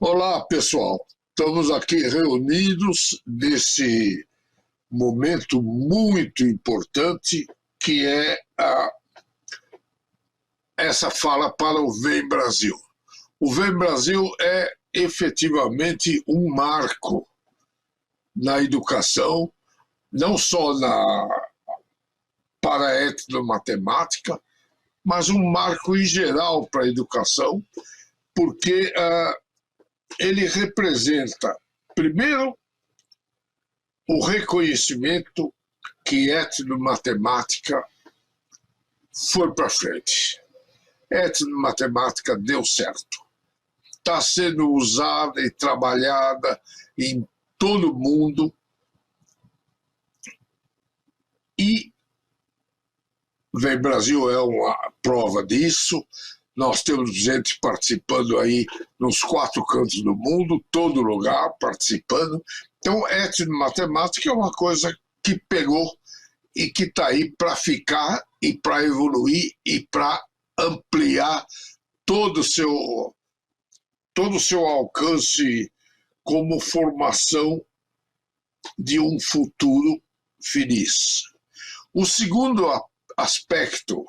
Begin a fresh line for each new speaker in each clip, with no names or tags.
Olá, pessoal. Estamos aqui reunidos nesse momento muito importante que é essa fala para o Vem Brasil. O Vem Brasil é efetivamente um marco na educação, não só para a etnomatemática, mas um marco em geral para a educação, porque ele representa, primeiro, o reconhecimento que etnomatemática foi para frente. Etnomatemática deu certo. Está sendo usada e trabalhada em todo o mundo e Vem Brasil é uma prova disso. Nós temos gente participando aí nos 4 cantos do mundo, todo lugar participando. Então, etnomatemática é uma coisa que pegou e que está aí para ficar e para evoluir e para ampliar todo o seu alcance como formação de um futuro feliz. O segundo aspecto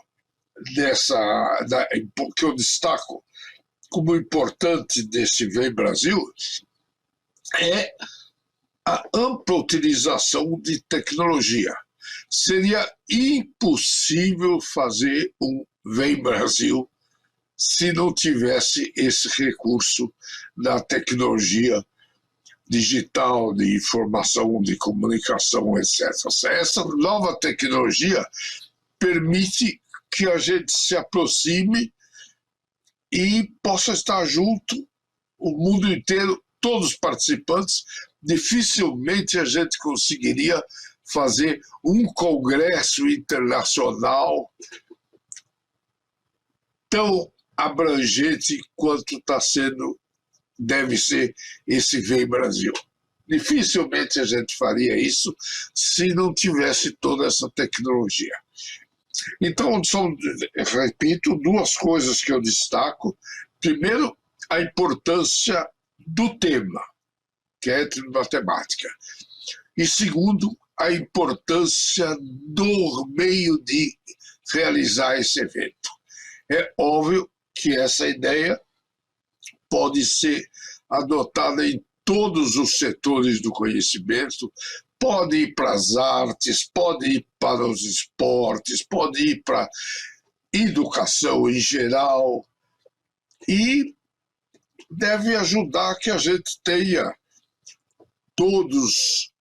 que eu destaco como importante desse Vem Brasil é a ampla utilização de tecnologia. Seria impossível fazer um Vem Brasil se não tivesse esse recurso da tecnologia digital, de informação, de comunicação, etc. Essa nova tecnologia permite que a gente se aproxime e possa estar junto, o mundo inteiro, todos os participantes. Dificilmente a gente conseguiria fazer um congresso internacional tão abrangente quanto deve ser esse Vem Brasil. Dificilmente a gente faria isso se não tivesse toda essa tecnologia. Então, repito, 2 coisas que eu destaco. Primeiro, a importância do tema, que é etnomatemática. E segundo, a importância do meio de realizar esse evento. É óbvio que essa ideia pode ser adotada em todos os setores do conhecimento, pode ir para as artes, pode ir para os esportes, pode ir para a educação em geral e deve ajudar que a gente tenha todos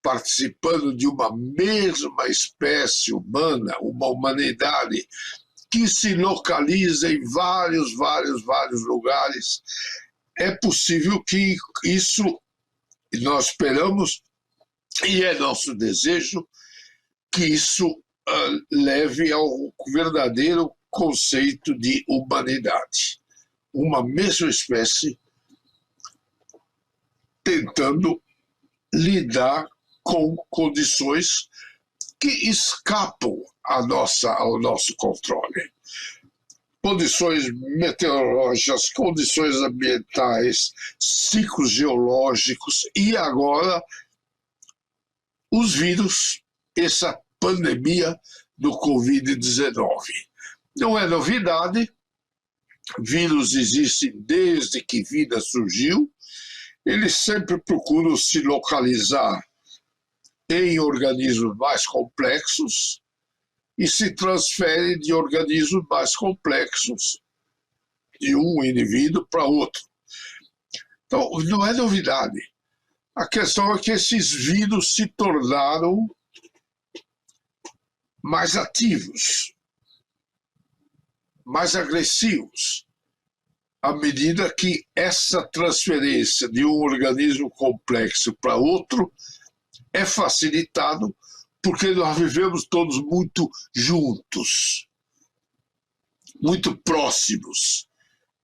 participando de uma mesma espécie humana, uma humanidade que se localiza em vários lugares. É possível que isso, nós esperamos, e é nosso desejo, que isso leve ao verdadeiro conceito de humanidade. Uma mesma espécie tentando lidar com condições que escapam ao nosso controle. Condições meteorológicas, condições ambientais, ciclos geológicos e agora os vírus, essa pandemia do Covid-19. Não é novidade, vírus existem desde que vida surgiu, eles sempre procuram se localizar em organismos mais complexos e se transferem de organismos mais complexos de um indivíduo para outro. Então, não é novidade. A questão é que esses vírus se tornaram mais ativos, mais agressivos, à medida que essa transferência de um organismo complexo para outro é facilitado porque nós vivemos todos muito juntos, muito próximos.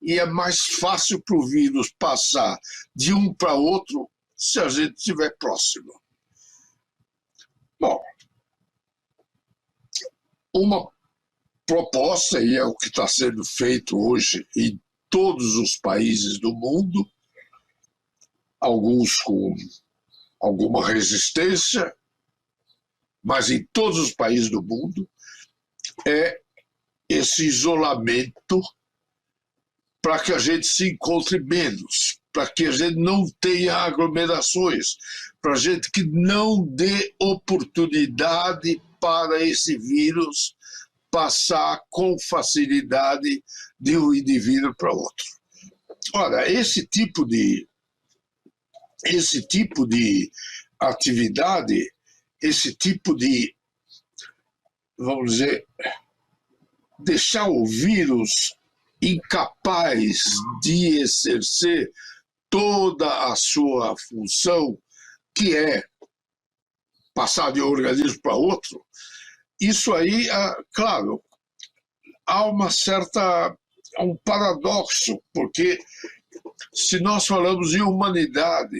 E é mais fácil para o vírus passar de um para outro se a gente estiver próximo. Bom, uma proposta, e é o que está sendo feito hoje em todos os países do mundo, alguns com alguma resistência, mas em todos os países do mundo, é esse isolamento para que a gente se encontre menos, para que a gente não tenha aglomerações, para a gente que não dê oportunidade para esse vírus passar com facilidade de um indivíduo para outro. Ora, esse tipo de atividade, esse tipo de, vamos dizer, deixar o vírus incapaz de exercer toda a sua função, que é passar de um organismo para outro, isso aí, claro, há um paradoxo, porque se nós falamos em humanidade,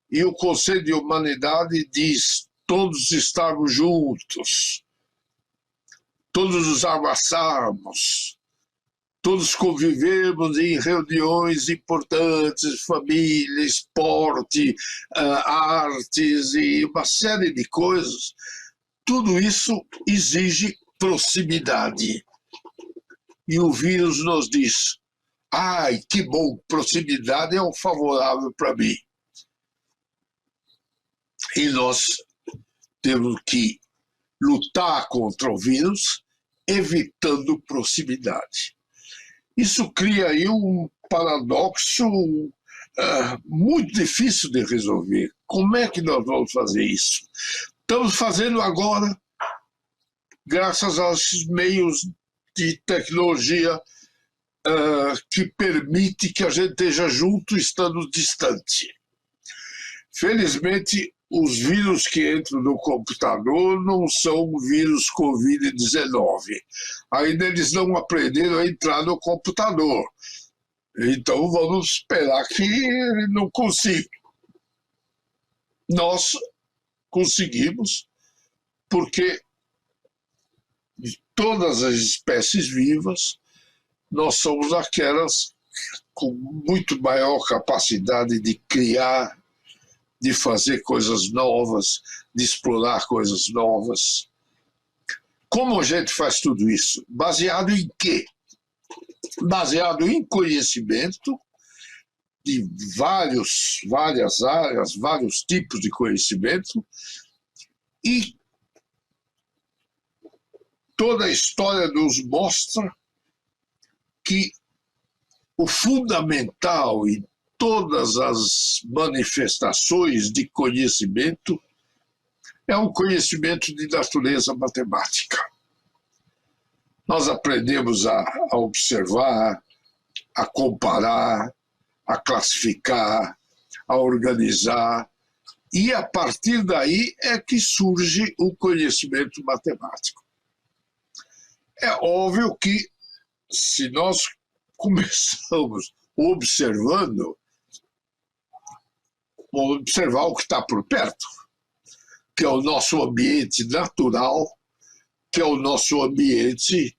e o conceito de humanidade diz todos estarmos juntos, todos nos abraçarmos, todos convivermos em reuniões importantes, família, esporte, artes e uma série de coisas, tudo isso exige proximidade. E o vírus nos diz, ai, que bom, proximidade é o favorável para mim. E nós temos que lutar contra o vírus, evitando proximidade. Isso cria aí um paradoxo muito difícil de resolver. Como é que nós vamos fazer isso? Estamos fazendo agora, graças aos meios de tecnologia que permite que a gente esteja junto estando distante. Felizmente, os vírus que entram no computador não são vírus Covid-19. Ainda eles não aprenderam a entrar no computador. Então vamos esperar que ele não consiga. Nós conseguimos, porque de todas as espécies vivas, nós somos aquelas com muito maior capacidade de criar, de fazer coisas novas, de explorar coisas novas. Como a gente faz tudo isso? Baseado em quê? Baseado em conhecimento de várias áreas, vários tipos de conhecimento, e toda a história nos mostra que o fundamental em todas as manifestações de conhecimento é um conhecimento de natureza matemática. Nós aprendemos a observar, a comparar, a classificar, a organizar, e a partir daí é que surge o conhecimento matemático. É óbvio que se nós começamos observando, vamos observar o que está por perto, que é o nosso ambiente natural, que é o nosso ambiente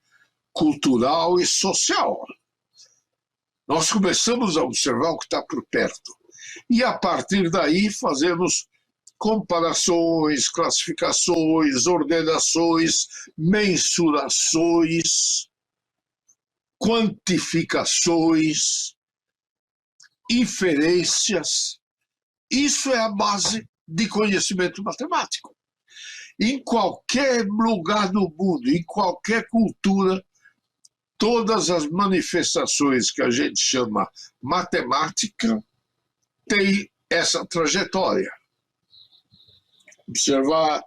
cultural e social. Nós começamos a observar o que está por perto. E, a partir daí, fazemos comparações, classificações, ordenações, mensurações, quantificações, inferências. Isso é a base de conhecimento matemático. Em qualquer lugar do mundo, em qualquer cultura, todas as manifestações que a gente chama matemática têm essa trajetória. Observar,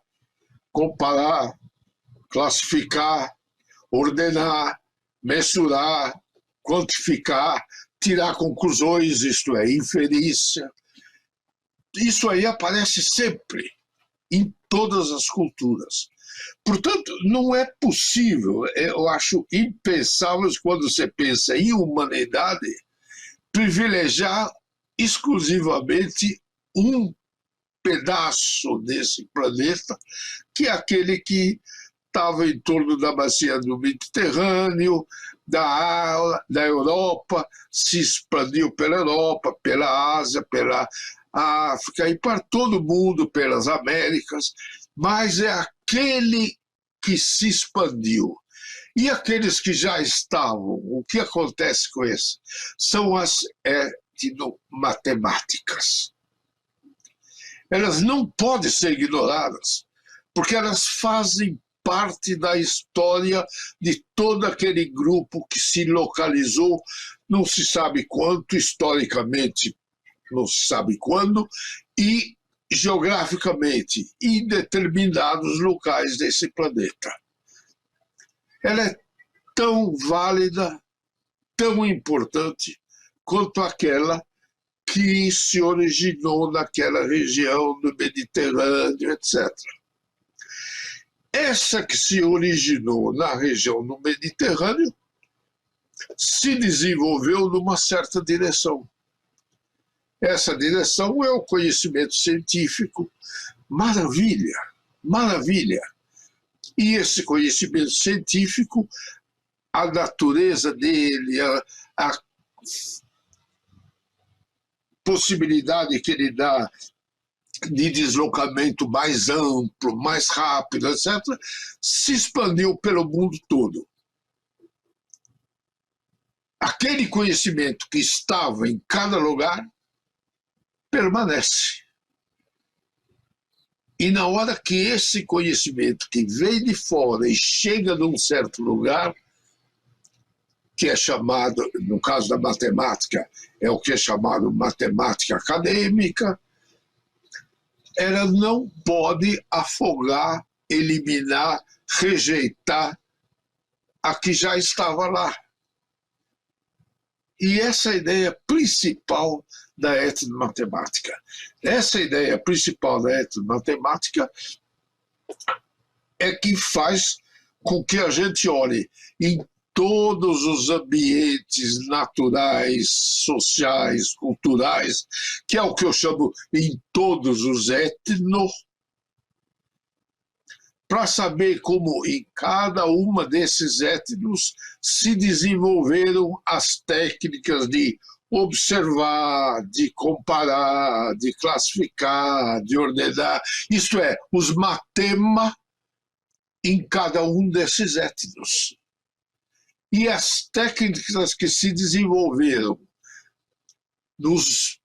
comparar, classificar, ordenar, mensurar, quantificar, tirar conclusões, isto é, inferência. Isso aí aparece sempre, em todas as culturas. Portanto, não é possível, eu acho impensável, quando você pensa em humanidade, privilegiar exclusivamente um pedaço desse planeta, que é aquele que estava em torno da bacia do Mediterrâneo, da Europa, se expandiu pela Europa, pela Ásia, pela África e para todo mundo, pelas Américas, mas é aquele que se expandiu. E aqueles que já estavam, o que acontece com esses? São as etnomatemáticas. Elas não podem ser ignoradas, porque elas fazem parte da história de todo aquele grupo que se localizou, não se sabe quanto, historicamente, não se sabe quando, e geograficamente, em determinados locais desse planeta. Ela é tão válida, tão importante, quanto aquela que se originou naquela região do Mediterrâneo, etc. Essa que se originou na região do Mediterrâneo se desenvolveu numa certa direção. Essa direção é o conhecimento científico. Maravilha, maravilha. E esse conhecimento científico, a natureza dele, a possibilidade que ele dá de deslocamento mais amplo, mais rápido, etc., se expandiu pelo mundo todo. Aquele conhecimento que estava em cada lugar permanece. E na hora que esse conhecimento que vem de fora e chega num certo lugar, que é chamado, no caso da matemática, é o que é chamado matemática acadêmica, ela não pode afogar, eliminar, rejeitar a que já estava lá. E essa é a ideia principal da etnomatemática. Essa ideia principal da etnomatemática é que faz com que a gente olhe em todos os ambientes naturais, sociais, culturais, que é o que eu chamo em todos os etnos, para saber como em cada uma desses etnos se desenvolveram as técnicas de observar, de comparar, de classificar, de ordenar, isto é, os matema em cada um desses etnos. E as técnicas que se desenvolveram nos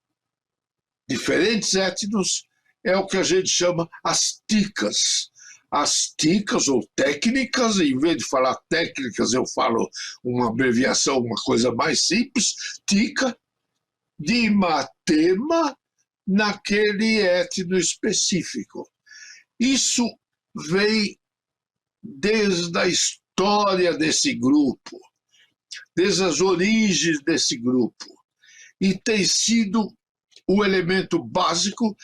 diferentes etnos é o que a gente chama as ticas. As ticas ou técnicas, em vez de falar técnicas, eu falo uma abreviação, uma coisa mais simples, tica, de matema naquele etno específico. Isso vem desde a história desse grupo, desde as origens desse grupo, e tem sido o elemento básico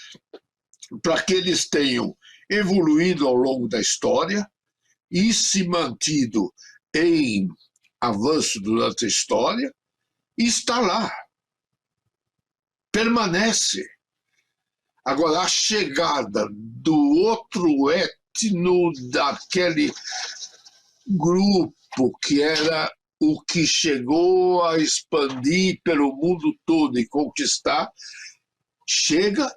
para que eles tenham evoluído ao longo da história e se mantido em avanço durante a história, e está lá, permanece. Agora, a chegada do outro etno, daquele grupo que era o que chegou a expandir pelo mundo todo e conquistar,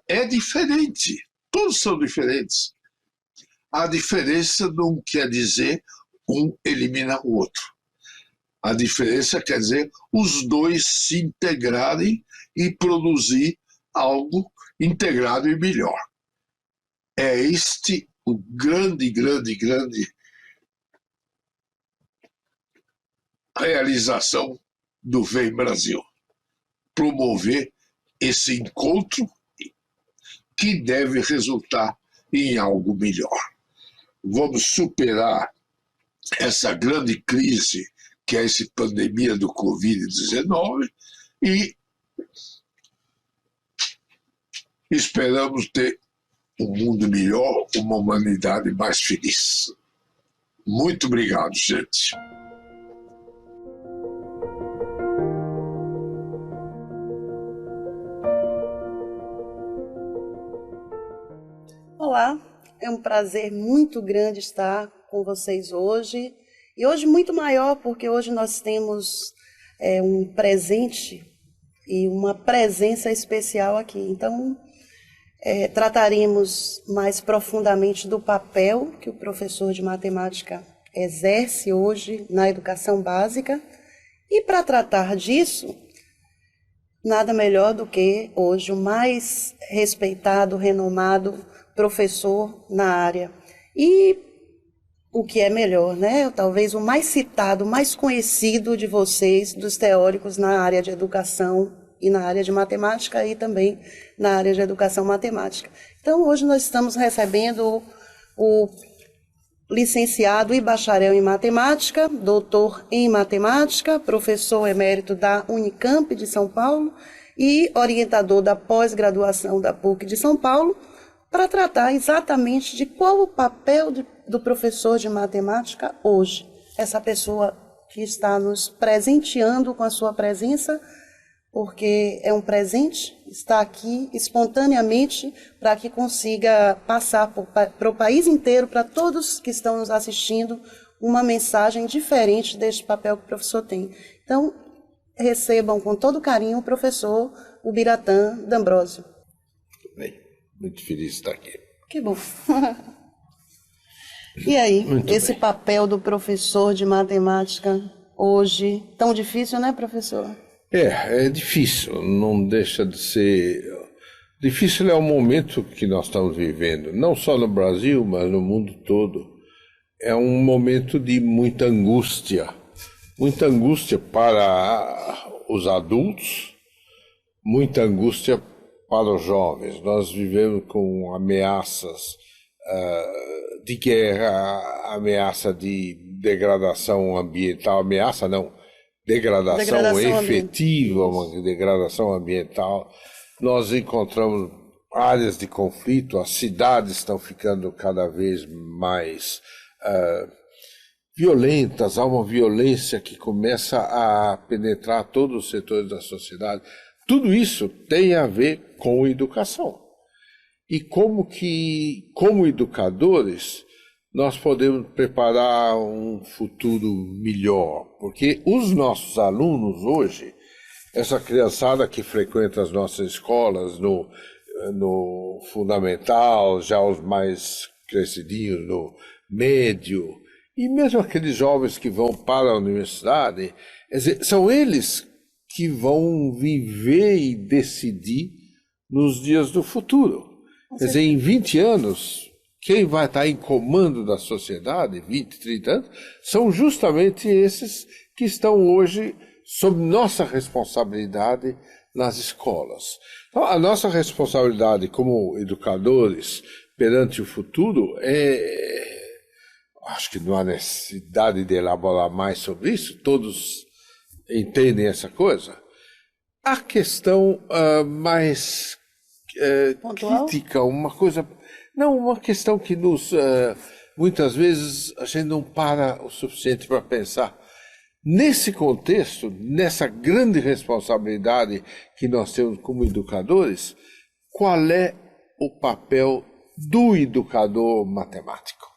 é diferente. Todos são diferentes. A diferença não quer dizer um elimina o outro. A diferença quer dizer os dois se integrarem e produzir algo integrado e melhor. É este o grande realização do Vem Brasil. Promover esse encontro que deve resultar em algo melhor. Vamos superar essa grande crise que é essa pandemia do Covid-19 e esperamos ter um mundo melhor, uma humanidade mais feliz. Muito obrigado, gente.
Olá, é um prazer muito grande estar com vocês hoje E hoje muito maior, porque hoje nós temos um presente e uma presença especial aqui. Então, trataremos mais profundamente do papel que o professor de matemática exerce hoje na educação básica. E para tratar disso, nada melhor do que hoje o mais respeitado, renomado professor na área. E o que é melhor, né? Talvez o mais citado, mais conhecido de vocês, dos teóricos na área de educação e na área de matemática e também na área de educação matemática. Então, hoje nós estamos recebendo o licenciado e bacharel em matemática, doutor em matemática, professor emérito da Unicamp de São Paulo e orientador da pós-graduação da PUC de São Paulo, para tratar exatamente de qual o papel do professor de matemática hoje. Essa pessoa que está nos presenteando com a sua presença, porque é um presente, está aqui espontaneamente para que consiga passar para o país inteiro, para todos que estão nos assistindo, uma mensagem diferente deste papel que o professor tem. Então, recebam com todo carinho o professor Ubiratã D'Ambrosio.
Muito bem, muito feliz de estar aqui.
Que bom. E aí,
Muito
esse
bem.
papel do professor de matemática hoje, tão difícil, né, professor?
É difícil, não deixa de ser... Difícil é o momento que nós estamos vivendo, não só no Brasil, mas no mundo todo. É um momento de muita angústia para os adultos, muita angústia para os jovens. Nós vivemos com ameaças de guerra, ameaça de degradação ambiental, ameaça não, degradação efetiva, uma degradação ambiental. Nós encontramos áreas de conflito, as cidades estão ficando cada vez mais violentas, há uma violência que começa a penetrar todos os setores da sociedade. Tudo isso tem a ver com educação. E como educadores, nós podemos preparar um futuro melhor, porque os nossos alunos hoje, essa criançada que frequenta as nossas escolas no fundamental, já os mais crescidinhos no médio, e mesmo aqueles jovens que vão para a universidade, quer dizer, são eles que vão viver e decidir nos dias do futuro. Quer dizer, em 20 anos, quem vai estar em comando da sociedade, 20, 30 anos, são justamente esses que estão hoje sob nossa responsabilidade nas escolas. Então, a nossa responsabilidade como educadores perante o futuro acho que não há necessidade de elaborar mais sobre isso, todos entendem essa coisa. A questão mais crítica, uma questão que muitas vezes a gente não para o suficiente para pensar. Nesse contexto, nessa grande responsabilidade que nós temos como educadores, qual é o papel do educador matemático?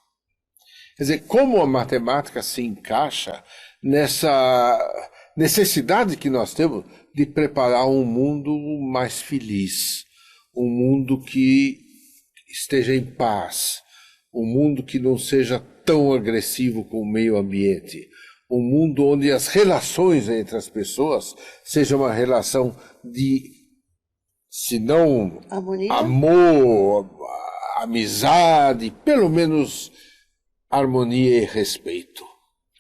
Quer dizer, como a matemática se encaixa nessa necessidade que nós temos de preparar um mundo mais feliz, um mundo que esteja em paz, um mundo que não seja tão agressivo com o meio ambiente, um mundo onde as relações entre as pessoas sejam uma relação de, se não
harmonia,
amor, amizade, pelo menos harmonia e respeito.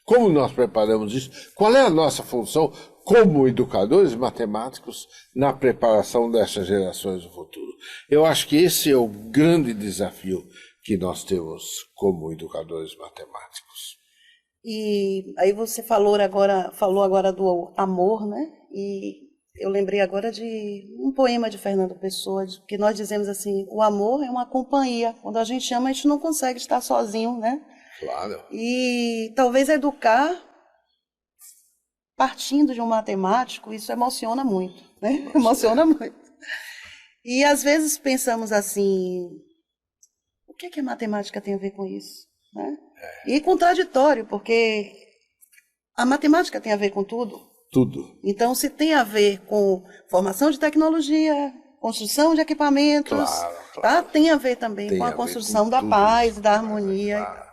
Como nós preparamos isso? Qual é a nossa função como educadores matemáticos na preparação dessas gerações do futuro? Eu acho que esse é o grande desafio que nós temos como educadores matemáticos.
E aí você falou agora do amor, né? E eu lembrei agora de um poema de Fernando Pessoa, que nós dizemos assim, o amor é uma companhia. Quando a gente ama, a gente não consegue estar sozinho, né?
Claro.
E talvez educar partindo de um matemático, isso emociona muito, né? Emociona muito. E às vezes pensamos assim, o que é que a matemática tem a ver com isso? Né? E contraditório, porque A matemática tem a ver com tudo.
Tudo.
Então, se tem a ver com formação de tecnologia, construção de equipamentos,
Claro.
tá? Tem a ver também
Tem
com
a
a
ver
construção
com
da
tudo
paz,
isso.
da harmonia.
Claro.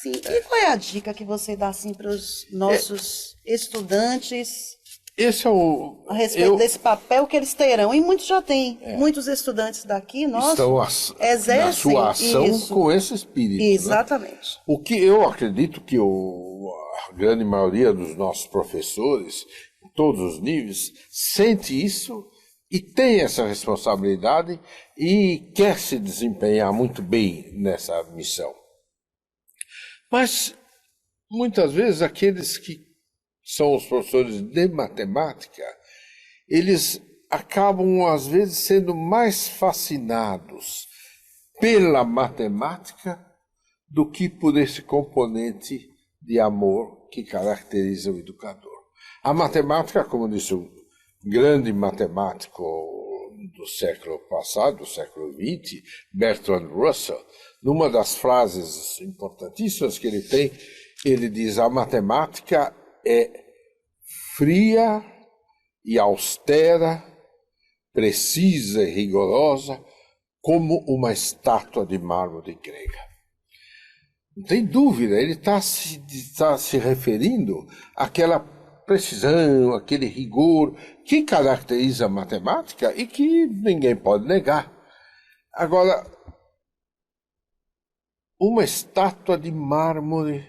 Sim. E qual é a dica que você dá assim, para os nossos estudantes
Esse é o...
a respeito desse papel que eles terão? E muitos já têm. Muitos estudantes daqui,
estão
exercem
na sua ação
isso.
com esse espírito.
Exatamente.
Né? O que eu acredito que a grande maioria dos nossos professores, em todos os níveis, sente isso e tem essa responsabilidade e quer se desempenhar muito bem nessa missão. Mas, muitas vezes, aqueles que são os professores de matemática, eles acabam, às vezes, sendo mais fascinados pela matemática do que por esse componente de amor que caracteriza o educador. A matemática, como disse um grande matemático do século passado, do século XX, Bertrand Russell, numa das frases importantíssimas que ele tem, ele diz: a matemática é fria e austera, precisa e rigorosa, como uma estátua de mármore grega. Não tem dúvida, ele está se referindo àquela precisão, aquele rigor que caracteriza a matemática e que ninguém pode negar. Agora, uma estátua de mármore,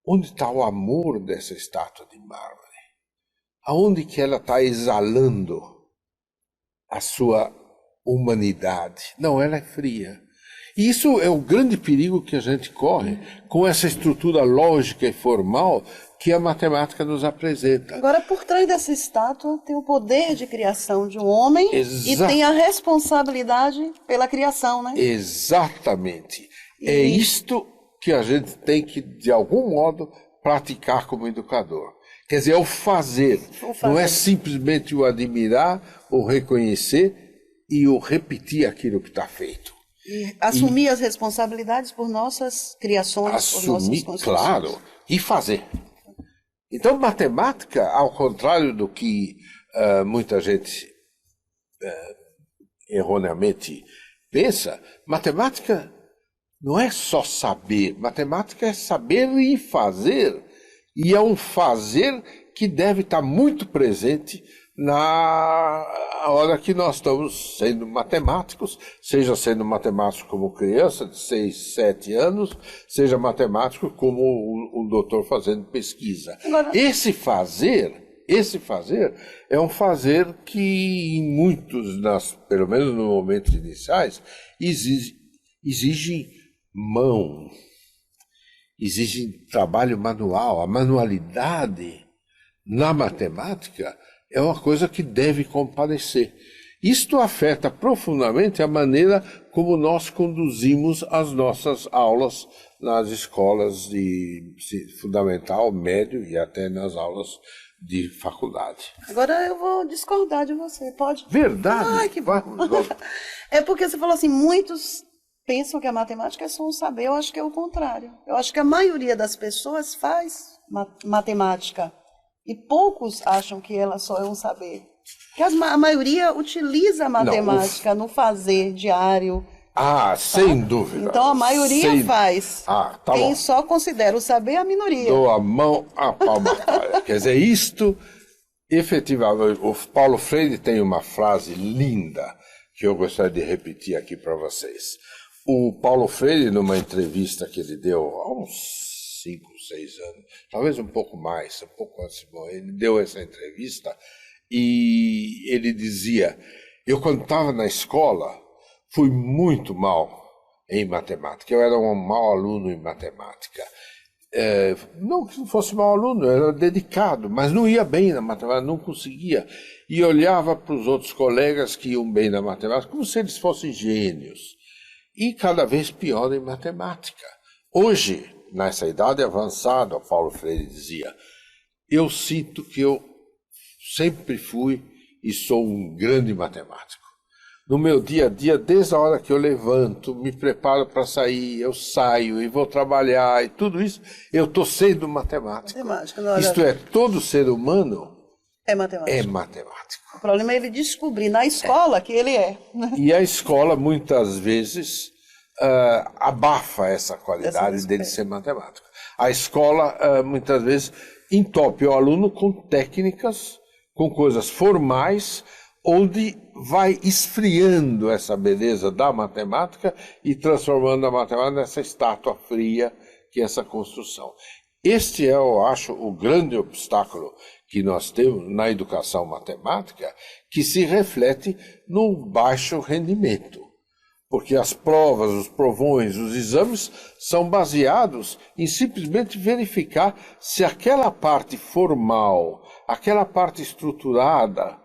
onde está o amor dessa estátua de mármore? Aonde que ela está exalando a sua humanidade? Não, ela é fria. E isso é o grande perigo que a gente corre com essa estrutura lógica e formal que a matemática nos apresenta.
Agora, por trás dessa estátua tem o poder de criação de um homem e tem a responsabilidade pela criação, né?
Exatamente. É isto que a gente tem que, de algum modo, praticar como educador. Quer dizer, é o fazer. Não é simplesmente o admirar, o reconhecer e o repetir aquilo que está feito.
E assumir as responsabilidades por nossas criações, por nossas construções.
Claro, e fazer. Então, matemática, ao contrário do que muita gente erroneamente pensa, matemática não é só saber. Matemática é saber e fazer. E é um fazer que deve estar muito presente na hora que nós estamos sendo matemáticos, seja sendo matemático como criança de 6, 7 anos, seja matemático como um doutor fazendo pesquisa.
Agora,
Esse fazer é um fazer que em muitos, pelo menos nos momentos iniciais, exige mão, exige trabalho manual. A manualidade na matemática é uma coisa que deve comparecer. Isto afeta profundamente a maneira como nós conduzimos as nossas aulas nas escolas de fundamental, médio e até nas aulas de faculdade.
Agora eu vou discordar de você, pode?
Verdade?
Ai, que bom. É porque você falou assim, muitos pensam que a matemática é só um saber. Eu acho que é o contrário. Eu acho que a maioria das pessoas faz matemática e poucos acham que ela só é um saber. Porque a maioria utiliza a matemática no fazer diário.
Ah, sem dúvida.
Então a maioria faz.
Tá
Quem
bom.
só considera o saber é a minoria.
Dou a mão à palmatória. Quer dizer, isto, efetivamente, o Paulo Freire tem uma frase linda que eu gostaria de repetir aqui para vocês. O Paulo Freire, numa entrevista que ele deu há uns 5, 6 anos, talvez um pouco mais, um pouco antes de morrer, ele deu essa entrevista e ele dizia: eu quando estava na escola fui muito mal em matemática, eu era um mau aluno em matemática. Não que não fosse mau aluno, eu era dedicado, mas não ia bem na matemática, não conseguia. E olhava para os outros colegas que iam bem na matemática como se eles fossem gênios. E cada vez pior em matemática. Hoje, nessa idade avançada, Paulo Freire dizia, eu sinto que eu sempre fui e sou um grande matemático. no meu dia a dia, desde a hora que eu levanto, me preparo para sair, eu saio e vou trabalhar e tudo isso, eu estou sendo matemático. Isto é, todo ser humano
é matemático.
É matemático.
O problema é ele descobrir na escola que ele é.
E a escola, muitas vezes, abafa essa qualidade dele ser matemático. A escola, muitas vezes, entope o aluno com técnicas, com coisas formais, onde vai esfriando essa beleza da matemática e transformando a matemática nessa estátua fria que é essa construção. Este é, eu acho, o grande obstáculo que nós temos na educação matemática, que se reflete no baixo rendimento. Porque as provas, os provões, os exames são baseados em simplesmente verificar se aquela parte formal, aquela parte estruturada,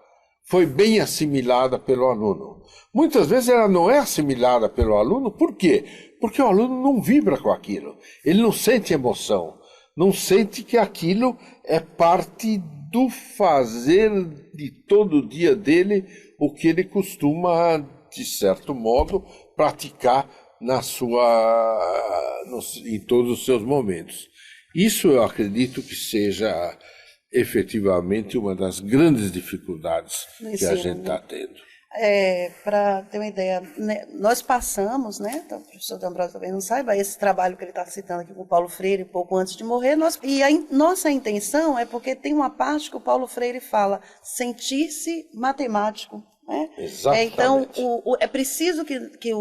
foi bem assimilada pelo aluno. Muitas vezes ela não é assimilada pelo aluno, por quê? Porque o aluno não vibra com aquilo, ele não sente emoção, não sente que aquilo é parte do fazer de todo o dia dele, o que ele costuma, de certo modo, praticar em todos os seus momentos. Isso eu acredito que seja efetivamente uma das grandes dificuldades que a gente está tendo.
Para ter uma ideia, né, nós passamos, né, então, o professor D'Ambrosio também não saiba, esse trabalho que ele está citando aqui com o Paulo Freire, pouco antes de morrer, nossa intenção é porque tem uma parte que o Paulo Freire fala, sentir-se matemático. Né?
Exatamente.
Então, é preciso que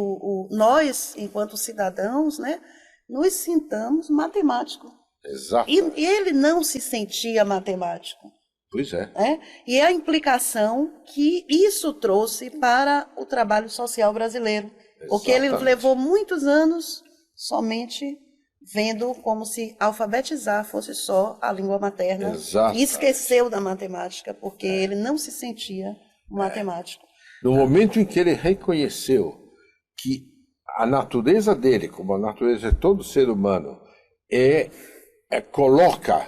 nós, enquanto cidadãos, né, nos sintamos matemáticos.
Exatamente.
E ele não se sentia matemático.
Pois é.
E é a implicação que isso trouxe para o trabalho social brasileiro. Exatamente. Porque ele levou muitos anos somente vendo como se alfabetizar fosse só a língua materna.
Exatamente.
E esqueceu da matemática, porque ele não se sentia matemático.
No momento em que ele reconheceu que a natureza dele, como a natureza de todo ser humano, coloca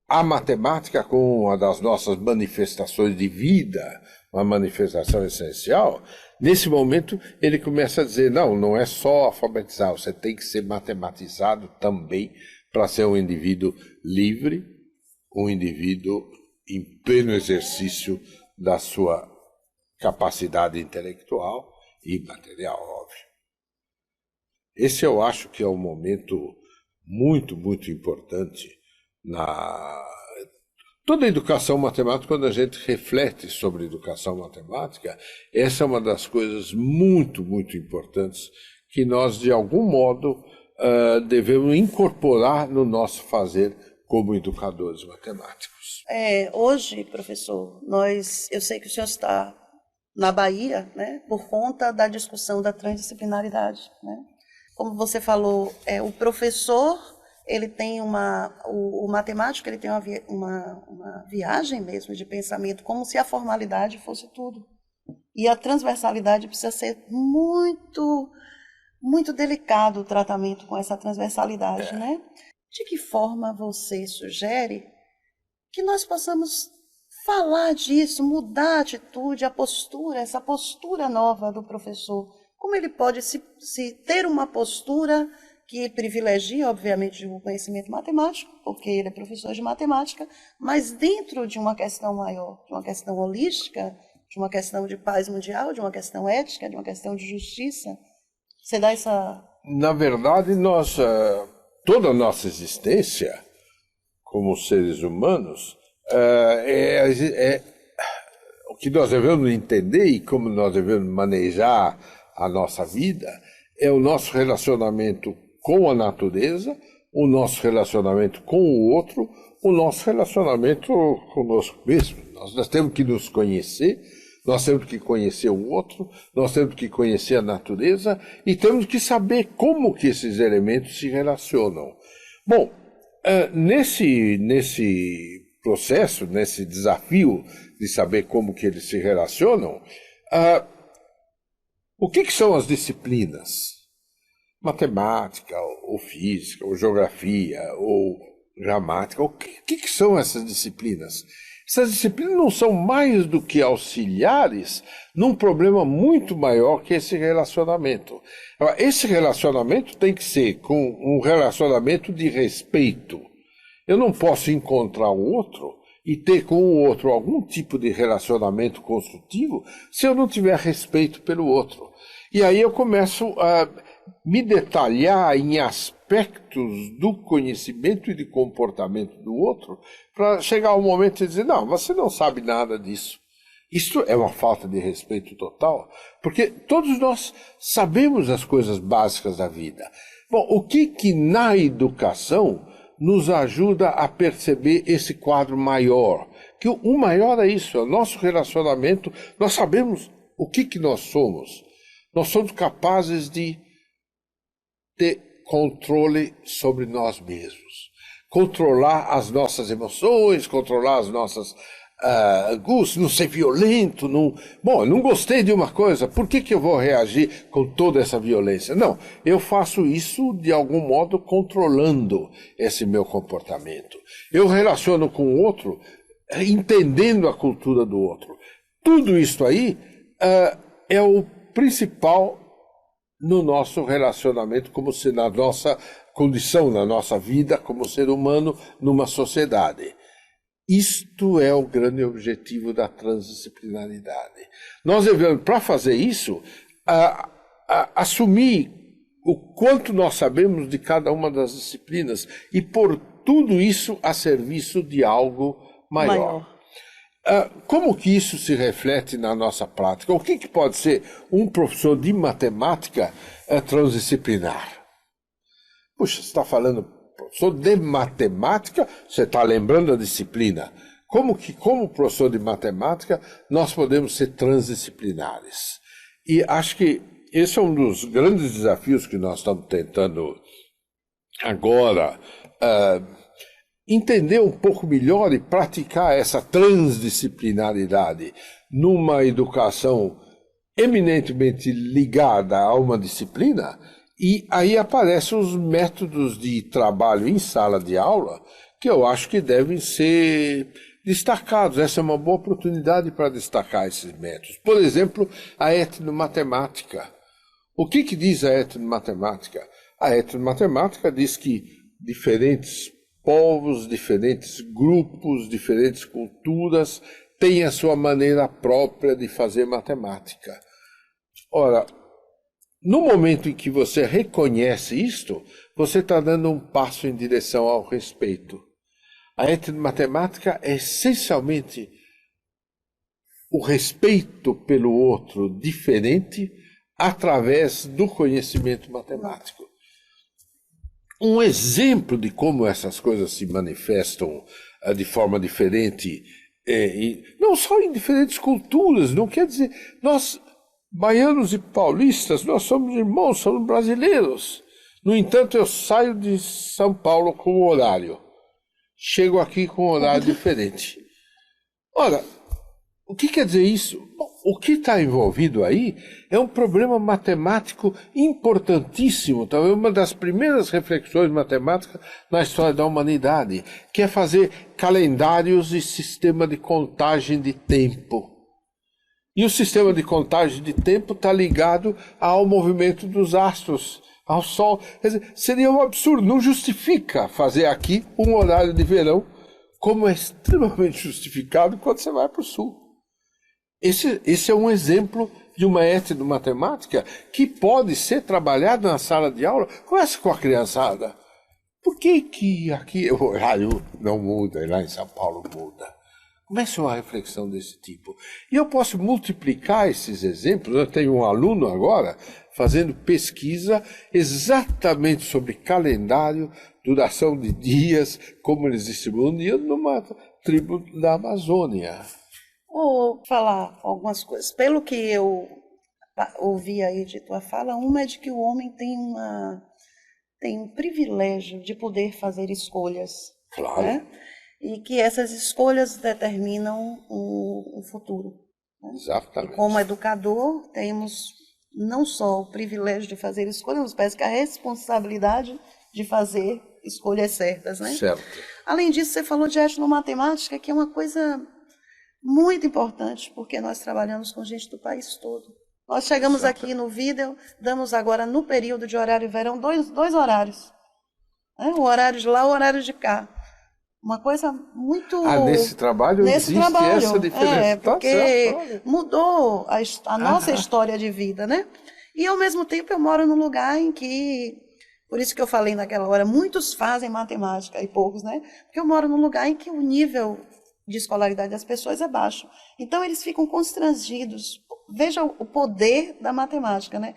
a matemática como uma das nossas manifestações de vida, uma manifestação essencial, nesse momento ele começa a dizer, não é só alfabetizar, você tem que ser matematizado também para ser um indivíduo livre, um indivíduo em pleno exercício da sua capacidade intelectual e material, óbvio. Esse eu acho que é um momento muito, muito importante toda a educação matemática. Quando a gente reflete sobre educação matemática, essa é uma das coisas muito, muito importantes que nós, de algum modo, devemos incorporar no nosso fazer como educadores matemáticos.
Hoje, professor, eu sei que o senhor está na Bahia, né, por conta da discussão da transdisciplinaridade, né? Como você falou, o professor, ele tem o matemático, ele tem uma viagem mesmo de pensamento, como se a formalidade fosse tudo. E a transversalidade precisa ser muito, muito delicado o tratamento com essa transversalidade, né? De que forma você sugere que nós possamos falar disso, mudar a atitude, a postura, essa postura nova do professor? Como ele pode se ter uma postura que privilegia, obviamente, o conhecimento matemático, porque ele é professor de matemática, mas dentro de uma questão maior, de uma questão holística, de uma questão de paz mundial, de uma questão ética, de uma questão de justiça? Você dá essa...
Na verdade, toda a nossa existência, como seres humanos, o que nós devemos entender e como nós devemos manejar a nossa vida é o nosso relacionamento com a natureza, o nosso relacionamento com o outro, o nosso relacionamento conosco mesmo. Nós temos que nos conhecer, nós temos que conhecer o outro, nós temos que conhecer a natureza e temos que saber como que esses elementos se relacionam. Bom, nesse processo, nesse desafio de saber como que eles se relacionam, o que são as disciplinas? Matemática, ou física, ou geografia, ou gramática. O que são essas disciplinas? Essas disciplinas não são mais do que auxiliares num problema muito maior que esse relacionamento. Esse relacionamento tem que ser com um relacionamento de respeito. Eu não posso encontrar o outro e ter com o outro algum tipo de relacionamento construtivo se eu não tiver respeito pelo outro. E aí eu começo a me detalhar em aspectos do conhecimento e de comportamento do outro para chegar ao momento de dizer, não, você não sabe nada disso. Isso é uma falta de respeito total, porque todos nós sabemos as coisas básicas da vida. Bom, o que na educação nos ajuda a perceber esse quadro maior? Que o maior é isso, é o nosso relacionamento. Nós sabemos o que nós somos. Nós somos capazes de ter controle sobre nós mesmos, controlar as nossas emoções, controlar as nossas angústias, não ser violento, bom, eu não gostei de uma coisa, por que eu vou reagir com toda essa violência? Não, eu faço isso de algum modo controlando esse meu comportamento. Eu relaciono com o outro, entendendo a cultura do outro. Tudo isso aí é o principal no nosso relacionamento, como se na nossa condição, na nossa vida como ser humano numa sociedade. Isto é o grande objetivo da transdisciplinaridade. Nós devemos, para fazer isso, assumir o quanto nós sabemos de cada uma das disciplinas e pôr tudo isso a serviço de algo maior. Como que isso se reflete na nossa prática? O que pode ser um professor de matemática transdisciplinar? Puxa, você está falando professor de matemática, você está lembrando a disciplina. Como professor de matemática, nós podemos ser transdisciplinares? E acho que esse é um dos grandes desafios que nós estamos tentando agora entender um pouco melhor e praticar essa transdisciplinaridade numa educação eminentemente ligada a uma disciplina, e aí aparecem os métodos de trabalho em sala de aula que eu acho que devem ser destacados. Essa é uma boa oportunidade para destacar esses métodos. Por exemplo, a etnomatemática. O que diz a etnomatemática? A etnomatemática diz que diferentes povos, diferentes grupos, diferentes culturas têm a sua maneira própria de fazer matemática. Ora, no momento em que você reconhece isto, você está dando um passo em direção ao respeito. A etnomatemática é essencialmente o respeito pelo outro diferente através do conhecimento matemático. Um exemplo de como essas coisas se manifestam de forma diferente, não só em diferentes culturas, não quer dizer, nós, baianos e paulistas, nós somos irmãos, somos brasileiros. No entanto, eu saio de São Paulo com um horário, chego aqui com um horário diferente. Ora, o que quer dizer isso? Bom, o que está envolvido aí é um problema matemático importantíssimo, talvez uma das primeiras reflexões matemáticas na história da humanidade, que é fazer calendários e sistema de contagem de tempo. E o sistema de contagem de tempo está ligado ao movimento dos astros, ao Sol. Quer dizer, seria um absurdo, não justifica fazer aqui um horário de verão, como é extremamente justificado quando você vai para o Sul. Esse é um exemplo de uma etnomatemática que pode ser trabalhada na sala de aula. Conversa com a criançada. Por que aqui o horário não muda e lá em São Paulo muda? Comece uma reflexão desse tipo. E eu posso multiplicar esses exemplos. Eu tenho um aluno agora fazendo pesquisa exatamente sobre calendário, duração de dias, como eles distribuem um dia numa tribo da Amazônia.
Vou falar algumas coisas. Pelo que eu ouvi aí de tua fala, uma é de que o homem tem um privilégio de poder fazer escolhas.
Claro.
Né? E que essas escolhas determinam o futuro. Né?
Exatamente.
E como educador, temos não só o privilégio de fazer escolhas, mas parece que a responsabilidade de fazer escolhas certas. Né?
Certo.
Além disso, você falou de etnomatemática, que é uma coisa muito importante, porque nós trabalhamos com gente do país todo. Nós chegamos aqui no vídeo, damos agora no período de horário verão dois horários. Né? O horário de lá, o horário de cá. Uma coisa muito...
nesse trabalho existe essa diferença.
Porque mudou a nossa história de vida, né? E, ao mesmo tempo, eu moro num lugar em que... Por isso que eu falei naquela hora, muitos fazem matemática e poucos, né? Porque eu moro num lugar em que o nível de escolaridade das pessoas é baixo. Então, eles ficam constrangidos. Veja o poder da matemática, né?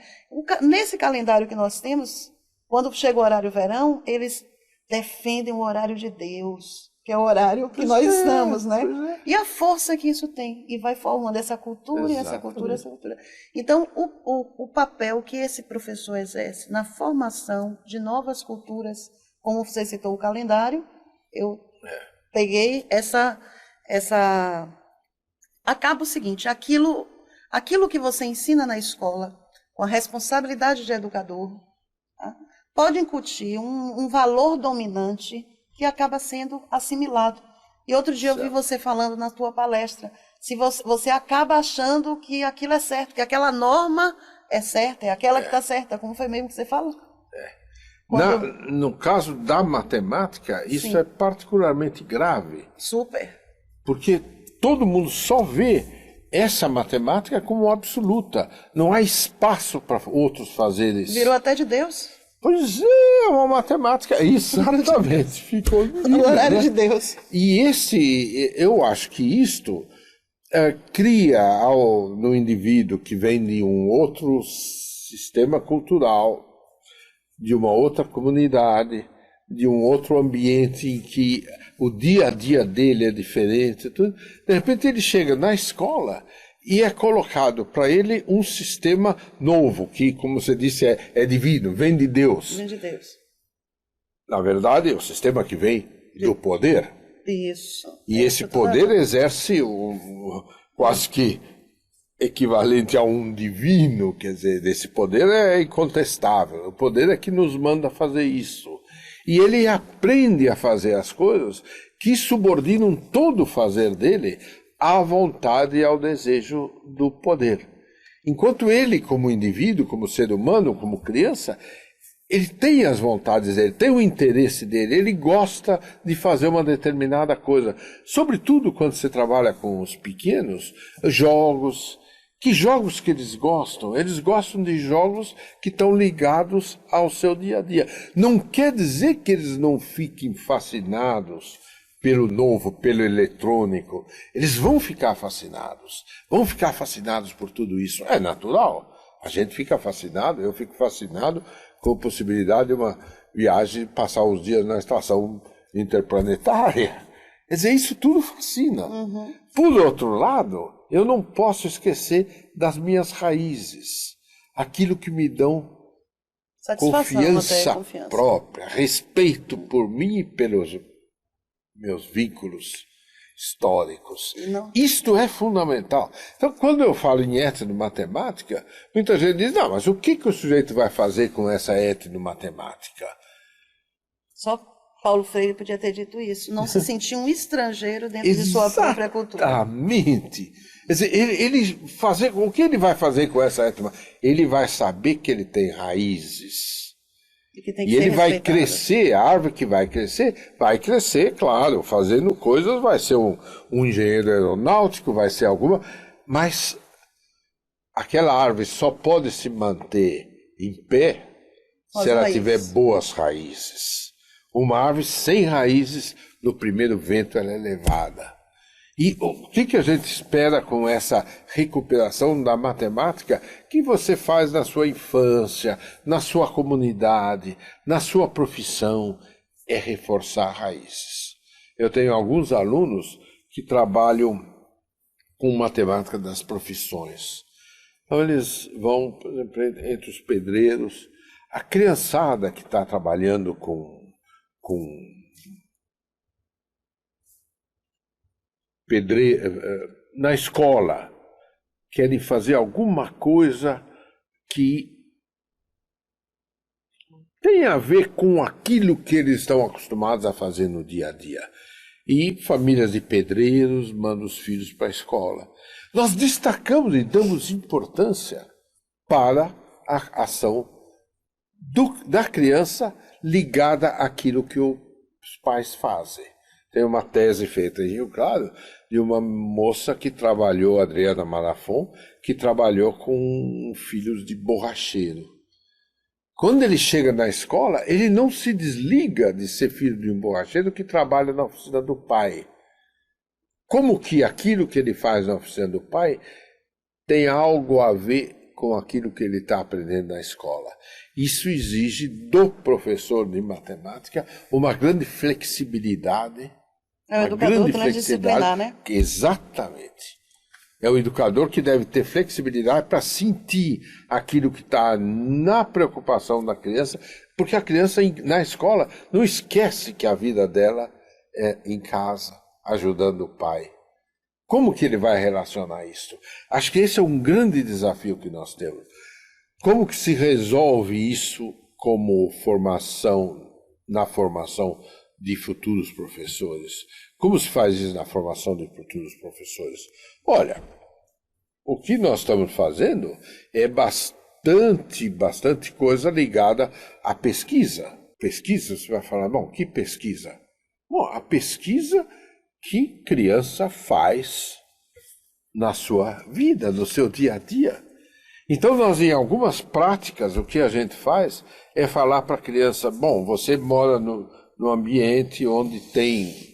Nesse calendário que nós temos, quando chega o horário verão, eles defendem o horário de Deus, que é o horário que nós estamos, né? E a força que isso tem, e vai formando essa cultura, e essa cultura, essa cultura. Então, o papel que esse professor exerce na formação de novas culturas, como você citou o calendário, eu peguei essa... Acaba o seguinte, aquilo que você ensina na escola, com a responsabilidade de educador, tá? Pode incutir um valor dominante que acaba sendo assimilado. E outro dia eu vi você falando na tua palestra, se você acaba achando que aquilo é certo, que aquela norma é certa, é aquela que está certa, como foi mesmo que você falou?
No caso da matemática, isso é particularmente grave.
Super.
Porque todo mundo só vê essa matemática como absoluta. Não há espaço para outros fazerem isso.
Virou até de Deus.
Pois é uma matemática, exatamente, ficou
no horário de Deus.
E eu acho que isto cria no indivíduo que vem de um outro sistema cultural, de uma outra comunidade, de um outro ambiente em que o dia a dia dele é diferente, tudo. De repente ele chega na escola e é colocado para ele um sistema novo, que, como você disse, é divino, vem de Deus.
Vem de Deus.
Na verdade, é o sistema que vem do poder.
Isso.
E esse poder exerce quase que equivalente a um divino, quer dizer, esse poder é incontestável. O poder é que nos manda fazer isso. E ele aprende a fazer as coisas que subordinam todo o fazer dele à vontade e ao desejo do poder. Enquanto ele, como indivíduo, como ser humano, como criança, ele tem as vontades dele, tem o interesse dele, ele gosta de fazer uma determinada coisa. Sobretudo quando você trabalha com os pequenos, jogos. Que jogos que eles gostam? Eles gostam de jogos que estão ligados ao seu dia a dia. Não quer dizer que eles não fiquem fascinados pelo novo, pelo eletrônico. Eles vão ficar fascinados por tudo isso. É natural. A gente fica fascinado, eu fico fascinado com a possibilidade de uma viagem, passar os dias na estação interplanetária. Quer dizer, isso tudo fascina. Por outro lado, eu não posso esquecer das minhas raízes, aquilo que me dão confiança própria, respeito por mim e pelos meus vínculos históricos. Isto é fundamental. Então, quando eu falo em etnomatemática, muita gente diz, não, mas o que o sujeito vai fazer com essa etnomatemática?
Só Paulo Freire podia ter dito isso, não se sentir um estrangeiro dentro de sua própria cultura.
Exatamente. Quer dizer, o que ele vai fazer com essa etnomatemática? Ele vai saber que ele tem raízes. E ele vai crescer, a árvore que vai crescer, claro, fazendo coisas, vai ser um engenheiro aeronáutico, vai ser alguma, mas aquela árvore só pode se manter em pé se ela tiver boas raízes. Uma árvore sem raízes, no primeiro vento ela é levada. E o que a gente espera com essa recuperação da matemática que você faz na sua infância, na sua comunidade, na sua profissão, é reforçar raízes. Eu tenho alguns alunos que trabalham com matemática das profissões. Então eles vão, por exemplo, entre os pedreiros, a criançada que está trabalhando com na escola, querem fazer alguma coisa que tem a ver com aquilo que eles estão acostumados a fazer no dia a dia. E famílias de pedreiros mandam os filhos para a escola. Nós destacamos e damos importância para a ação da criança ligada àquilo que os pais fazem. Tem uma tese feita em Rio Claro de uma moça que trabalhou, Adriana Malafon, que trabalhou com filhos de borracheiro. Quando ele chega na escola, ele não se desliga de ser filho de um borracheiro que trabalha na oficina do pai. Como que aquilo que ele faz na oficina do pai tem algo a ver com aquilo que ele está aprendendo na escola. Isso exige do professor de matemática uma grande flexibilidade.
É o educador transdisciplinar, né?
Exatamente. É o educador que deve ter flexibilidade para sentir aquilo que está na preocupação da criança, porque a criança na escola não esquece que a vida dela é em casa, ajudando o pai. Como que ele vai relacionar isso? Acho que esse é um grande desafio que nós temos. Como que se resolve isso como formação, na formação de futuros professores? Como se faz isso na formação de futuros professores? Olha, o que nós estamos fazendo é bastante coisa ligada à pesquisa. Pesquisa, você vai falar, bom, que pesquisa? Bom, a pesquisa que criança faz na sua vida, no seu dia a dia. Então, nós, em algumas práticas, o que a gente faz é falar para a criança, bom, você mora no ambiente onde tem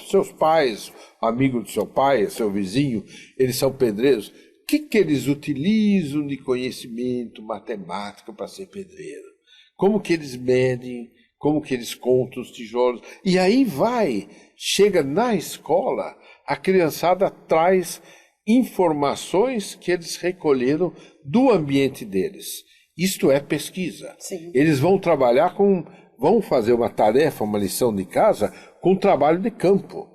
seus pais, amigo do seu pai, seu vizinho, eles são pedreiros. O que eles utilizam de conhecimento matemático para ser pedreiro? Como que eles medem? Como que eles contam os tijolos? E aí chega na escola, a criançada traz informações que eles recolheram do ambiente deles. Isto é pesquisa.
Sim.
Eles vão trabalhar vão fazer uma tarefa, uma lição de casa, com trabalho de campo.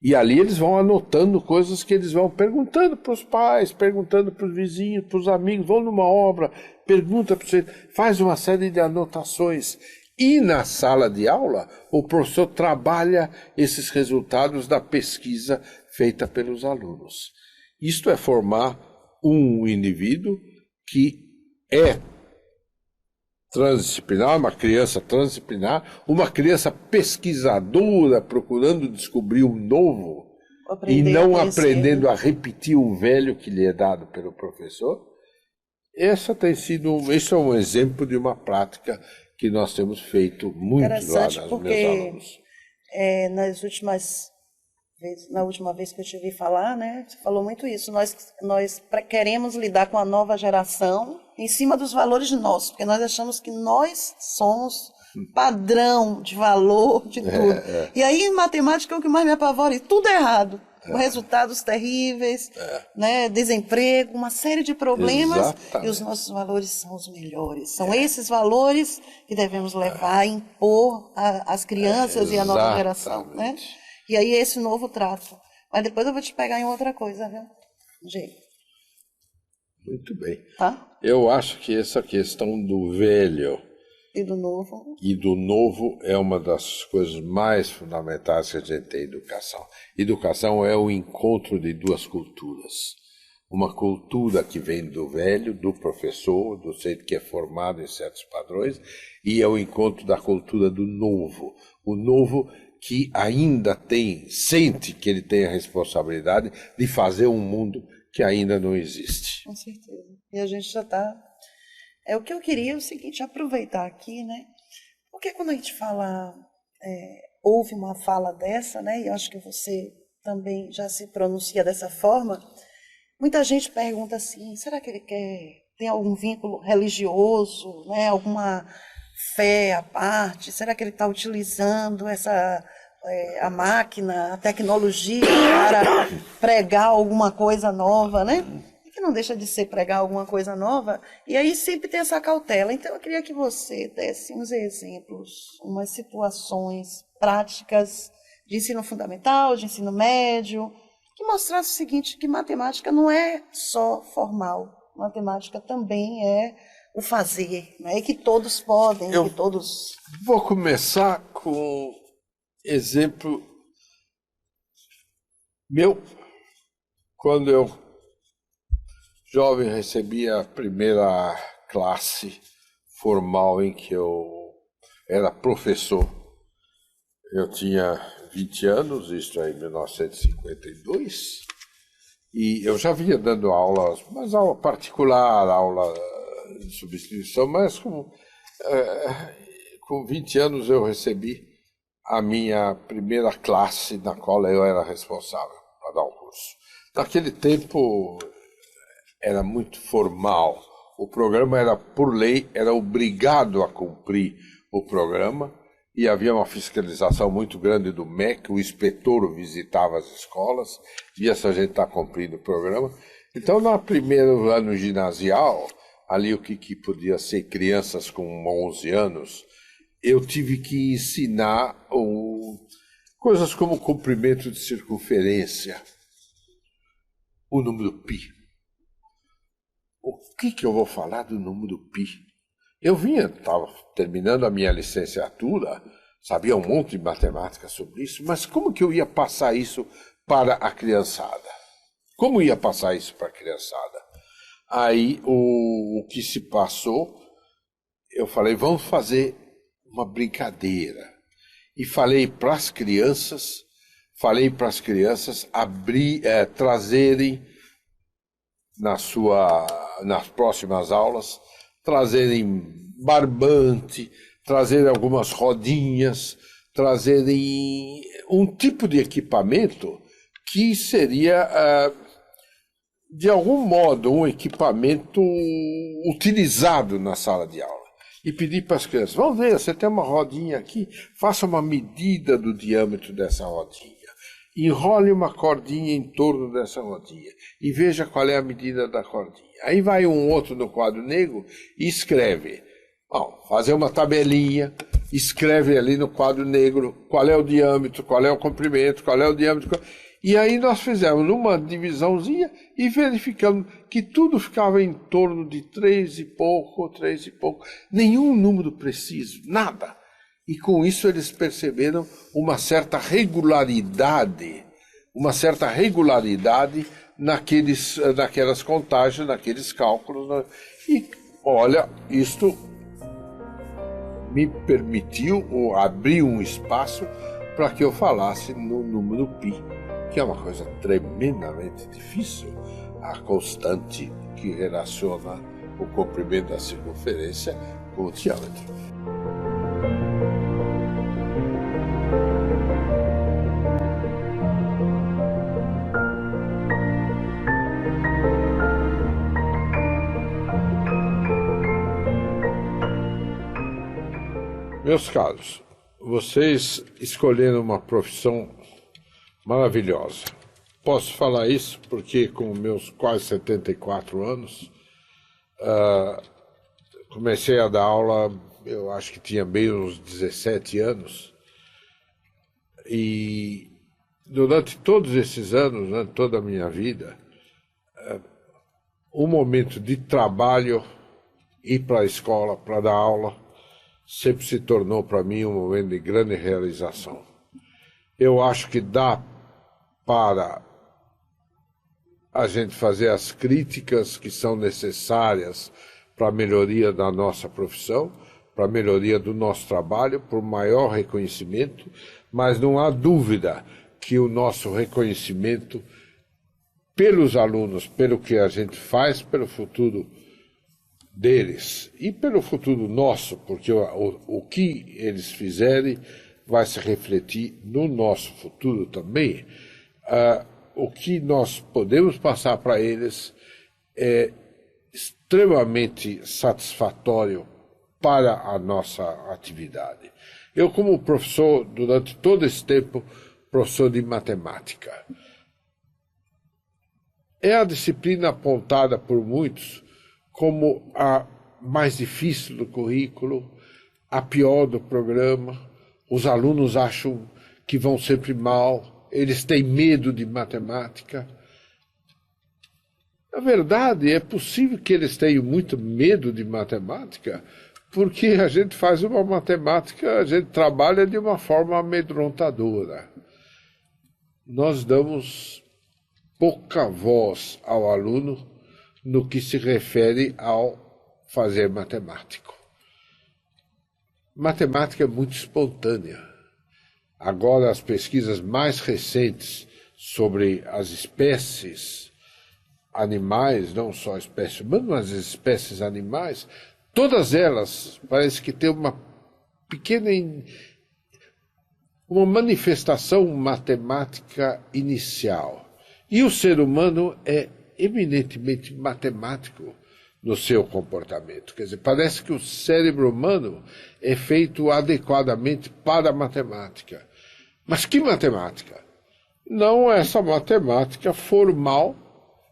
E ali eles vão anotando coisas que eles vão perguntando para os pais, perguntando para os vizinhos, para os amigos, vão numa obra, pergunta para você, faz uma série de anotações. E na sala de aula, o professor trabalha esses resultados da pesquisa feita pelos alunos. Isto é formar um indivíduo que é transdisciplinar, uma criança transdisciplinar, uma criança pesquisadora, procurando descobrir um novo e não aprendendo a repetir o velho que lhe é dado pelo professor. Isso é um exemplo de uma prática que nós temos feito muito lá nos meus alunos.
Na última vez que eu te vi falar, né, você falou muito isso. Nós queremos lidar com a nova geração em cima dos valores nossos, porque nós achamos que nós somos padrão de valor de tudo. E aí, em matemática, é o que mais me apavora, e tudo é errado. Resultados terríveis, né, desemprego, uma série de problemas. Exatamente. E os nossos valores são os melhores. São esses valores que devemos levar a impor às crianças e à nova geração. Né? E aí esse novo trato. Mas depois eu vou te pegar em outra coisa, viu? Jeito.
Muito bem.
Tá?
Eu acho que essa questão do velho
e do novo
é uma das coisas mais fundamentais que a gente tem em educação. Educação é o encontro de duas culturas. Uma cultura que vem do velho, do professor, do jeito que é formado em certos padrões, e é o encontro da cultura do novo. O novo que ainda sente que ele tem a responsabilidade de fazer um mundo que ainda não existe.
Com certeza. E a gente já está... O que eu queria é o seguinte, aproveitar aqui, né? Porque quando a gente fala, houve uma fala dessa, né? E eu acho que você também já se pronuncia dessa forma, muita gente pergunta assim, será que ele tem algum vínculo religioso, né? Alguma fé à parte? Será que ele está utilizando a máquina, a tecnologia para pregar alguma coisa nova, né? Que não deixa de ser pregar alguma coisa nova, e aí sempre tem essa cautela. Então eu queria que você desse uns exemplos, umas situações práticas de ensino fundamental, de ensino médio, que mostrasse o seguinte, que matemática não é só formal, matemática também é o fazer, né? E que todos podem, que todos...
Vou começar com exemplo meu, quando eu, jovem, recebi a primeira classe formal em que eu era professor. Eu tinha 20 anos, isso é em 1952, e eu já vinha dando aulas, mas aula particular, aula de substituição, mas com 20 anos eu recebi a minha primeira classe na qual eu era responsável para dar o curso. Naquele tempo era muito formal, o programa era por lei, era obrigado a cumprir o programa, e havia uma fiscalização muito grande do MEC, o inspetor visitava as escolas, via se a gente está cumprindo o programa. Então, no primeiro ano ginasial, ali o que podia ser crianças com 11 anos, eu tive que ensinar coisas como comprimento de circunferência, o número π. O que eu vou falar do número π? Eu estava terminando a minha licenciatura, sabia um monte de matemática sobre isso, mas como que eu ia passar isso para a criançada? Como ia passar isso para a criançada? Aí o que se passou, eu falei, vamos fazer uma brincadeira. E falei para as crianças trazerem nas próximas aulas, trazerem barbante, trazerem algumas rodinhas, trazerem um tipo de equipamento que seria, de algum modo, um equipamento utilizado na sala de aula. E pedi para as crianças, vamos ver, você tem uma rodinha aqui, faça uma medida do diâmetro dessa rodinha. Enrole uma cordinha em torno dessa rodinha e veja qual é a medida da cordinha. Aí vai um outro no quadro negro e escreve. Fazer uma tabelinha, escreve ali no quadro negro qual é o diâmetro, qual é o comprimento, qual é o diâmetro. E aí nós fizemos uma divisãozinha e verificamos que tudo ficava em torno de 3 e pouco, nenhum número preciso, nada. E com isso eles perceberam uma certa regularidade naquelas contagens, naqueles cálculos. E, olha, isto me permitiu ou abriu um espaço para que eu falasse no número π, que é uma coisa tremendamente difícil, a constante que relaciona o comprimento da circunferência com o diâmetro. Meus caros, vocês escolheram uma profissão maravilhosa. Posso falar isso porque com meus quase 74 anos, comecei a dar aula, eu acho que tinha bem uns 17 anos, e durante todos esses anos, durante toda a minha vida, um momento de trabalho, ir para a escola para dar aula, sempre se tornou para mim um momento de grande realização. Eu acho que dá para a gente fazer as críticas que são necessárias para a melhoria da nossa profissão, para a melhoria do nosso trabalho, por maior reconhecimento, mas não há dúvida que o nosso reconhecimento pelos alunos, pelo que a gente faz, pelo futuro deles e pelo futuro nosso, porque o que eles fizerem vai se refletir no nosso futuro também. O que nós podemos passar para eles é extremamente satisfatório para a nossa atividade. Eu, como professor, durante todo esse tempo, professor de matemática, é a disciplina apontada por muitos como a mais difícil do currículo, a pior do programa. Os alunos acham que vão sempre mal, eles têm medo de matemática. Na verdade, é possível que eles tenham muito medo de matemática, Porque a gente faz uma matemática, a gente trabalha de uma forma amedrontadora. Nós damos pouca voz ao aluno no que se refere ao fazer matemático. Matemática é muito espontânea. Agora, as pesquisas mais recentes sobre as espécies animais, não só a espécie humana, mas as espécies animais, todas elas parece que têm uma pequena uma manifestação matemática inicial. E o ser humano é eminentemente matemático no seu comportamento. Quer dizer, parece que o cérebro humano é feito adequadamente para a matemática. Mas que matemática? Não essa matemática formal,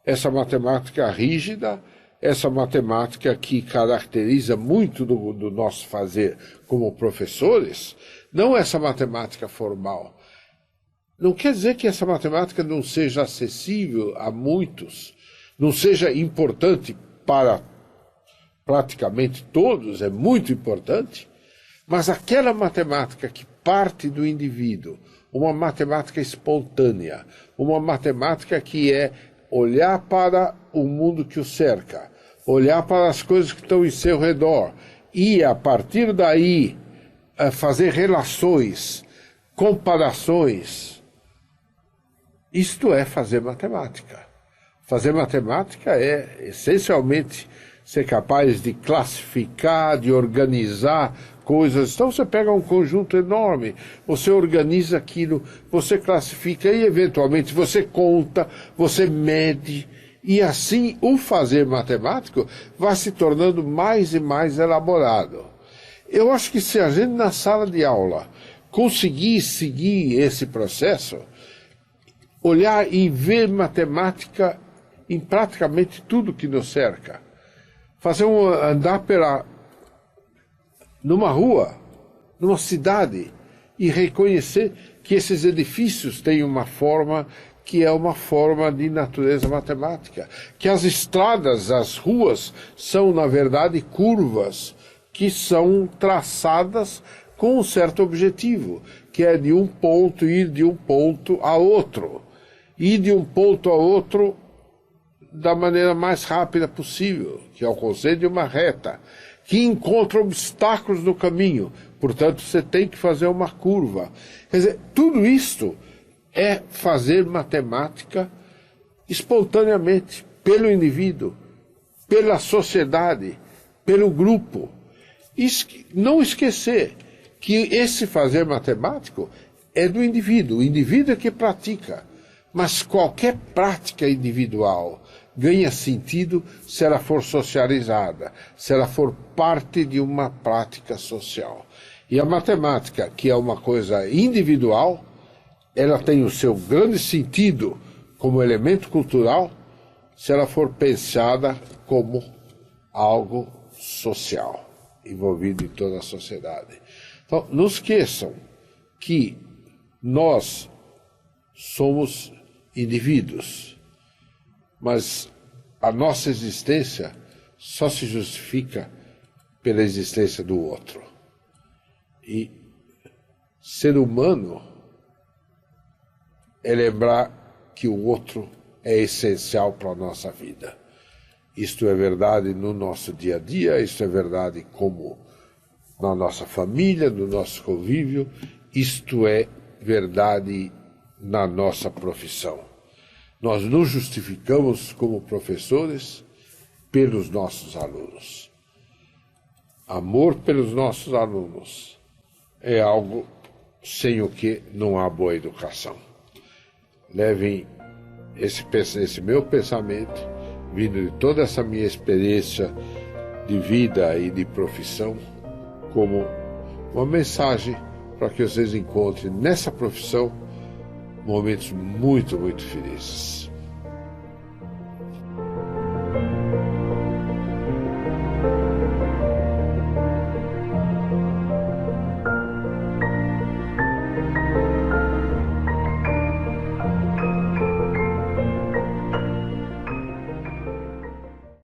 essa matemática rígida, essa matemática que caracteriza muito do nosso fazer como professores, não essa matemática formal. Não quer dizer que essa matemática não seja acessível a muitos, não seja importante para praticamente todos, é muito importante, mas aquela matemática que parte do indivíduo, uma matemática espontânea, uma matemática que é olhar para o mundo que o cerca, olhar para as coisas que estão em seu redor e, a partir daí, fazer relações, comparações. Isto é fazer matemática. Fazer matemática é, essencialmente, ser capaz de classificar, de organizar coisas. Então você pega um conjunto enorme, você organiza aquilo, você classifica e, eventualmente, você conta, você mede. E assim o fazer matemático vai se tornando mais e mais elaborado. Eu acho que se a gente na sala de aula conseguir seguir esse processo, olhar e ver matemática em praticamente tudo que nos cerca, andar numa rua, numa cidade, e reconhecer que esses edifícios têm uma forma que é uma forma de natureza matemática, que as estradas, as ruas, são, na verdade, curvas que são traçadas com um certo objetivo, que é de um ponto, ir de um ponto a outro. Ir de um ponto a outro da maneira mais rápida possível, que é o conceito de uma reta, que encontra obstáculos no caminho, portanto você tem que fazer uma curva. Quer dizer, tudo isto é fazer matemática espontaneamente, pelo indivíduo, pela sociedade, pelo grupo. Não esquecer que esse fazer matemático é do indivíduo, o indivíduo é que pratica, mas qualquer prática individual ganha sentido se ela for socializada, se ela for parte de uma prática social. E a matemática, que é uma coisa individual, ela tem o seu grande sentido como elemento cultural se ela for pensada como algo social, envolvido em toda a sociedade. Então, não esqueçam que nós somos indivíduos, mas a nossa existência só se justifica pela existência do outro. E ser humano é lembrar que o outro é essencial para a nossa vida. Isto é verdade no nosso dia a dia, isto é verdade como na nossa família, no nosso convívio, isto é verdade na nossa profissão. Nós nos justificamos como professores pelos nossos alunos. Amor pelos nossos alunos é algo sem o que não há boa educação. Levem esse meu pensamento, vindo de toda essa minha experiência de vida e de profissão, como uma mensagem para que vocês encontrem nessa profissão momentos muito, muito felizes.